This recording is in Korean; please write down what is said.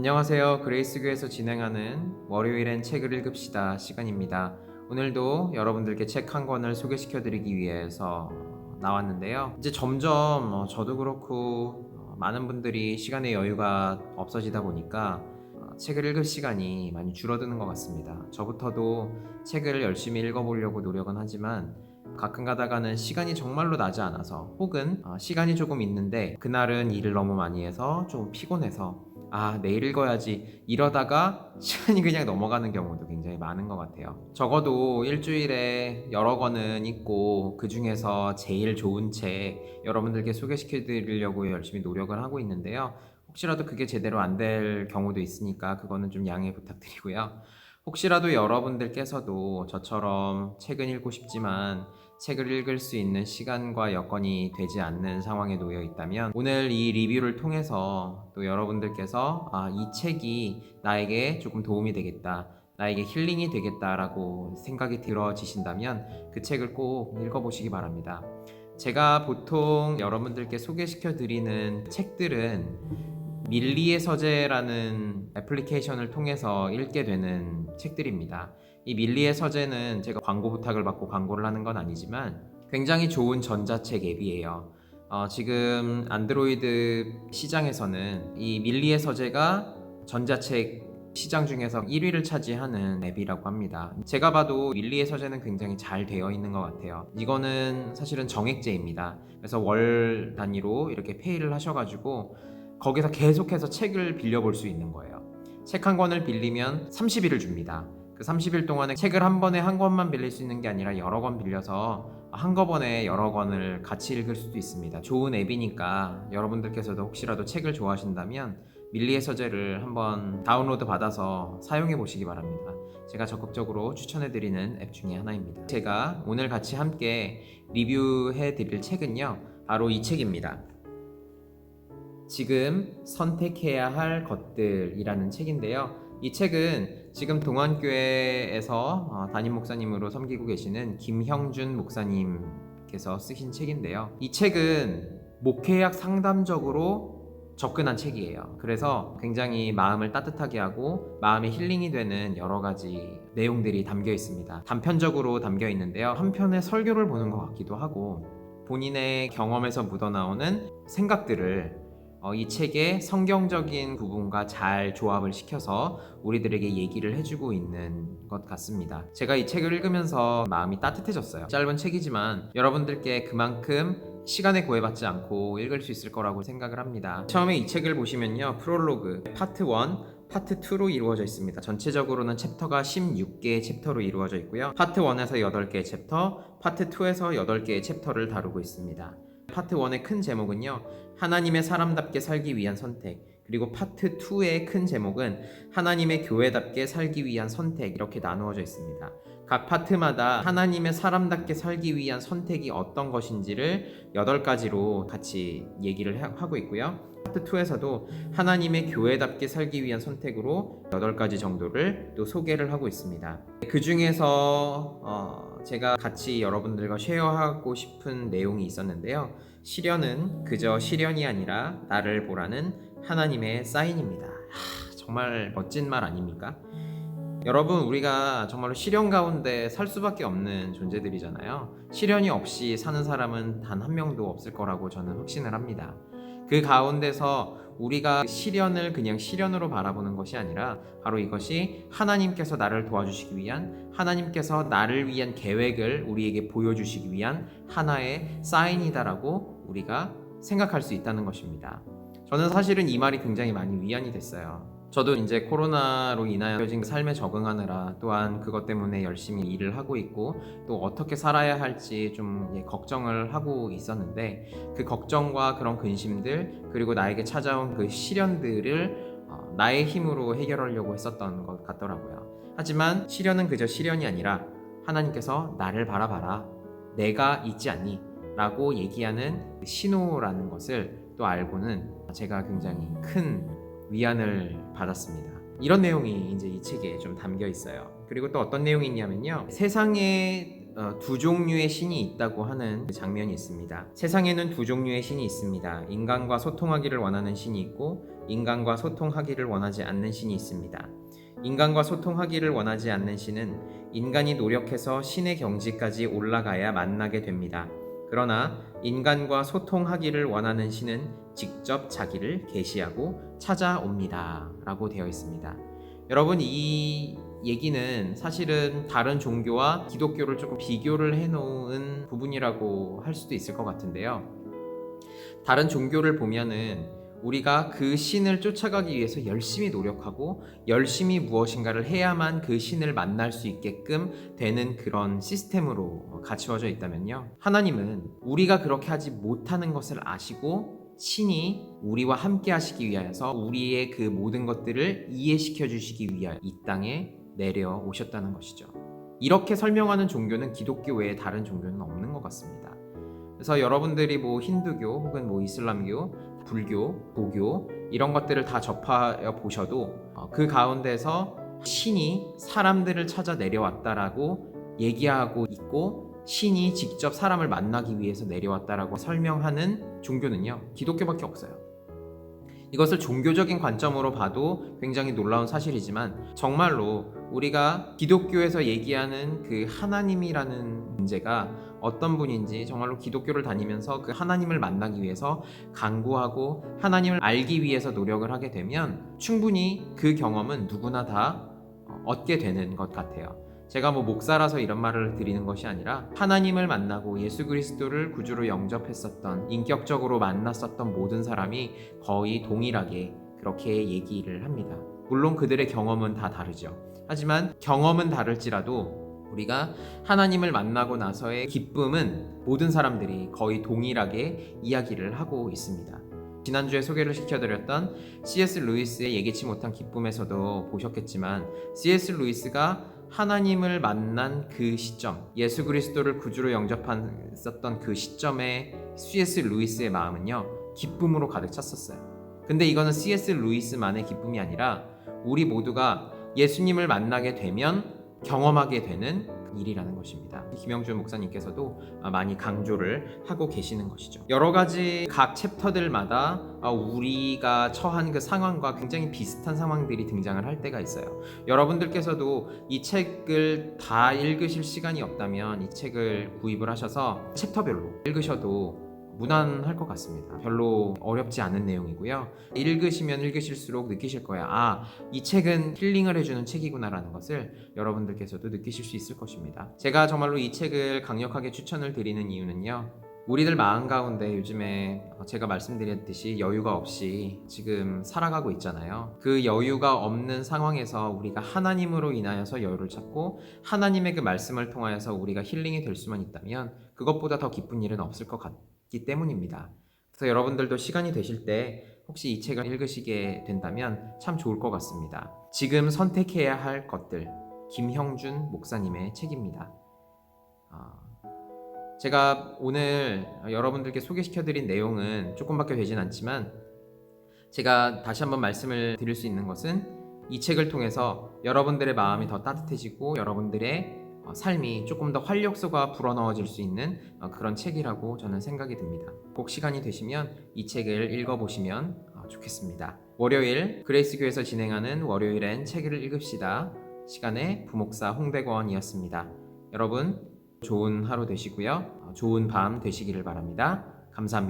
안녕하세요. 그레이스교에서 진행하는 월요일엔 책을 읽읍시다 시간입니다. 오늘도 여러분들께 책 한 권을 소개시켜 드리기 위해서 나왔는데요. 이제 점점 저도 그렇고 많은 분들이 시간의 여유가 없어지다 보니까 책을 읽을 시간이 많이 줄어드는 것 같습니다. 저부터도 책을 열심히 읽어보려고 노력은 하지만 가끔 가다가는 시간이 정말로 나지 않아서, 혹은 시간이 조금 있는데 그날은 일을 너무 많이 해서 조금 피곤해서 내일 읽어야지 이러다가 시간이 그냥 넘어가는 경우도 굉장히 많은 것 같아요. 적어도 일주일에 여러 권은 읽고 그 중에서 제일 좋은 책 여러분들께 소개시켜 드리려고 열심히 노력을 하고 있는데요. 혹시라도 그게 제대로 안 될 경우도 있으니까 그거는 좀 양해 부탁드리고요. 혹시라도 여러분들께서도 저처럼 책은 읽고 싶지만 책을 읽을 수 있는 시간과 여건이 되지 않는 상황에 놓여 있다면, 오늘 이 리뷰를 통해서 또 여러분들께서 이 책이 나에게 조금 도움이 되겠다, 나에게 힐링이 되겠다라고 생각이 들어지신다면 그 책을 꼭 읽어보시기 바랍니다. 제가 보통 여러분들께 소개시켜 드리는 책들은 밀리의 서재라는 애플리케이션을 통해서 읽게 되는 책들입니다. 이 밀리의 서재는 제가 광고 부탁을 받고 광고를 하는 건 아니지만 굉장히 좋은 전자책 앱이에요. 지금 안드로이드 시장에서는 이 밀리의 서재가 전자책 시장 중에서 1위를 차지하는 앱이라고 합니다. 제가 봐도 밀리의 서재는 굉장히 잘 되어 있는 것 같아요. 이거는 사실은 정액제입니다. 그래서 월 단위로 이렇게 페이를 하셔가지고 거기서 계속해서 책을 빌려볼 수 있는 거예요. 책 한 권을 빌리면 30일을 줍니다. 그 30일 동안에 책을 한 번에 한 권만 빌릴 수 있는 게 아니라 여러 권 빌려서 한꺼번에 여러 권을 같이 읽을 수도 있습니다. 좋은 앱이니까 여러분들께서도 혹시라도 책을 좋아하신다면 밀리의 서재를 한번 다운로드 받아서 사용해 보시기 바랍니다. 제가 적극적으로 추천해드리는 앱 중에 하나입니다. 제가 오늘 같이 함께 리뷰해 드릴 책은요, 바로 이 책입니다. 지금 선택해야 할 것들이라는 책인데요. 이 책은 지금 동안교회에서 담임 목사님으로 섬기고 계시는 김형준 목사님께서 쓰신 책인데요. 이 책은 목회학 상담적으로 접근한 책이에요. 그래서 굉장히 마음을 따뜻하게 하고 마음의 힐링이 되는 여러 가지 내용들이 담겨 있습니다. 단편적으로 담겨 있는데요. 한편의 설교를 보는 것 같기도 하고, 본인의 경험에서 묻어나오는 생각들을 이 책의 성경적인 부분과 잘 조합을 시켜서 우리들에게 얘기를 해주고 있는 것 같습니다. 제가 이 책을 읽으면서 마음이 따뜻해졌어요. 짧은 책이지만 여러분들께 그만큼 시간에 구애받지 않고 읽을 수 있을 거라고 생각을 합니다. 처음에 이 책을 보시면요, 프롤로그, 파트 1, 파트 2로 이루어져 있습니다. 전체적으로는 챕터가 16개의 챕터로 이루어져 있고요. 파트 1에서 8개의 챕터, 파트 2에서 8개의 챕터를 다루고 있습니다. 파트 1의 큰 제목은요, 하나님의 사람답게 살기 위한 선택, 그리고 파트 2의 큰 제목은 하나님의 교회답게 살기 위한 선택, 이렇게 나누어져 있습니다. 각 파트마다 하나님의 사람답게 살기 위한 선택이 어떤 것인지를 8가지로 같이 얘기를 하고 있고요. 파트 2에서도 하나님의 교회답게 살기 위한 선택으로 8가지 정도를 또 소개를 하고 있습니다. 그 중에서 제가 같이 여러분들과 쉐어하고 싶은 내용이 있었는데요. 시련은 그저 시련이 아니라 나를 보라는 하나님의 사인입니다. 정말 멋진 말 아닙니까? 여러분, 우리가 정말로 시련 가운데 살 수밖에 없는 존재들이잖아요. 시련이 없이 사는 사람은 단 한 명도 없을 거라고 저는 확신을 합니다. 그 가운데서 우리가 시련을 그냥 시련으로 바라보는 것이 아니라 바로 이것이 하나님께서 나를 도와주시기 위한, 하나님께서 나를 위한 계획을 우리에게 보여주시기 위한 하나의 사인이다라고 우리가 생각할 수 있다는 것입니다. 저는 사실은 이 말이 굉장히 많이 위안이 됐어요. 저도 이제 코로나로 인하여진 삶에 적응하느라, 또한 그것 때문에 열심히 일을 하고 있고 또 어떻게 살아야 할지 좀 걱정을 하고 있었는데, 그 걱정과 그런 근심들, 그리고 나에게 찾아온 그 시련들을 나의 힘으로 해결하려고 했었던 것 같더라고요. 하지만 시련은 그저 시련이 아니라 하나님께서 나를 바라봐라, 내가 있지 않니? 라고 얘기하는 신호라는 것을 또 알고는 제가 굉장히 큰 위안을 받았습니다. 이런 내용이 이제 이 책에 좀 담겨 있어요. 그리고 또 어떤 내용이 있냐면요, 세상에 두 종류의 신이 있다고 하는 장면이 있습니다. 세상에는 두 종류의 신이 있습니다. 인간과 소통하기를 원하는 신이 있고 인간과 소통하기를 원하지 않는 신이 있습니다. 인간과 소통하기를 원하지 않는 신은 인간이 노력해서 신의 경지까지 올라가야 만나게 됩니다. 그러나 인간과 소통하기를 원하는 신은 직접 자기를 계시하고 찾아옵니다. 라고 되어 있습니다. 여러분, 이 얘기는 사실은 다른 종교와 기독교를 조금 비교를 해놓은 부분이라고 할 수도 있을 것 같은데요. 다른 종교를 보면은 우리가 그 신을 쫓아가기 위해서 열심히 노력하고 열심히 무엇인가를 해야만 그 신을 만날 수 있게끔 되는 그런 시스템으로 갖추어져 있다면요, 하나님은 우리가 그렇게 하지 못하는 것을 아시고 신이 우리와 함께 하시기 위하여서 우리의 그 모든 것들을 이해시켜 주시기 위하여 이 땅에 내려오셨다는 것이죠. 이렇게 설명하는 종교는 기독교 외에 다른 종교는 없는 것 같습니다. 그래서 여러분들이 뭐 힌두교 혹은 뭐 이슬람교, 불교, 도교 이런 것들을 다 접하여 보셔도 그 가운데서 신이 사람들을 찾아 내려왔다라고 얘기하고 있고 신이 직접 사람을 만나기 위해서 내려왔다라고 설명하는 종교는요, 기독교밖에 없어요. 이것을 종교적인 관점으로 봐도 굉장히 놀라운 사실이지만 정말로 우리가 기독교에서 얘기하는 그 하나님이라는 문제가 어떤 분인지 정말로 기독교를 다니면서 그 하나님을 만나기 위해서 간구하고 하나님을 알기 위해서 노력을 하게 되면 충분히 그 경험은 누구나 다 얻게 되는 것 같아요. 제가 뭐 목사라서 이런 말을 드리는 것이 아니라 하나님을 만나고 예수 그리스도를 구주로 영접했었던, 인격적으로 만났었던 모든 사람이 거의 동일하게 그렇게 얘기를 합니다. 물론 그들의 경험은 다 다르죠. 하지만 경험은 다를지라도 우리가 하나님을 만나고 나서의 기쁨은 모든 사람들이 거의 동일하게 이야기를 하고 있습니다. 지난주에 소개를 시켜드렸던 C.S. 루이스의 예기치 못한 기쁨에서도 보셨겠지만 C.S. 루이스가 하나님을 만난 그 시점, 예수 그리스도를 구주로 영접했었던 그 시점에 C.S. 루이스의 마음은요, 기쁨으로 가득 찼었어요. 근데 이거는 C.S. 루이스만의 기쁨이 아니라 우리 모두가 예수님을 만나게 되면 경험하게 되는 일이라는 것입니다. 김영준 목사님께서도 많이 강조를 하고 계시는 것이죠. 여러 가지 각 챕터들마다 우리가 처한 그 상황과 굉장히 비슷한 상황들이 등장을 할 때가 있어요. 여러분들께서도 이 책을 다 읽으실 시간이 없다면 이 책을 구입을 하셔서 챕터별로 읽으셔도 무난할 것 같습니다. 별로 어렵지 않은 내용이고요. 읽으시면 읽으실수록 느끼실 거야. 이 책은 힐링을 해주는 책이구나라는 것을 여러분들께서도 느끼실 수 있을 것입니다. 제가 정말로 이 책을 강력하게 추천을 드리는 이유는요, 우리들 마음 가운데 요즘에 제가 말씀드렸듯이 여유가 없이 지금 살아가고 있잖아요. 그 여유가 없는 상황에서 우리가 하나님으로 인하여서 여유를 찾고 하나님의 그 말씀을 통하여서 우리가 힐링이 될 수만 있다면 그것보다 더 기쁜 일은 없을 것 같기 때문입니다. 그래서 여러분들도 시간이 되실 때 혹시 이 책을 읽으시게 된다면 참 좋을 것 같습니다. 지금 선택해야 할 것들, 김형준 목사님의 책입니다. 제가 오늘 여러분들께 소개시켜드린 내용은 조금밖에 되진 않지만 제가 다시 한번 말씀을 드릴 수 있는 것은 이 책을 통해서 여러분들의 마음이 더 따뜻해지고 여러분들의 삶이 조금 더 활력소가 불어넣어질 수 있는 그런 책이라고 저는 생각이 듭니다. 꼭 시간이 되시면 이 책을 읽어보시면 좋겠습니다. 월요일 그레이스교회에서 진행하는 월요일엔 책을 읽읍시다 시간의 부목사 홍대권이었습니다. 여러분 좋은 하루 되시고요. 좋은 밤 되시기를 바랍니다. 감사합니다.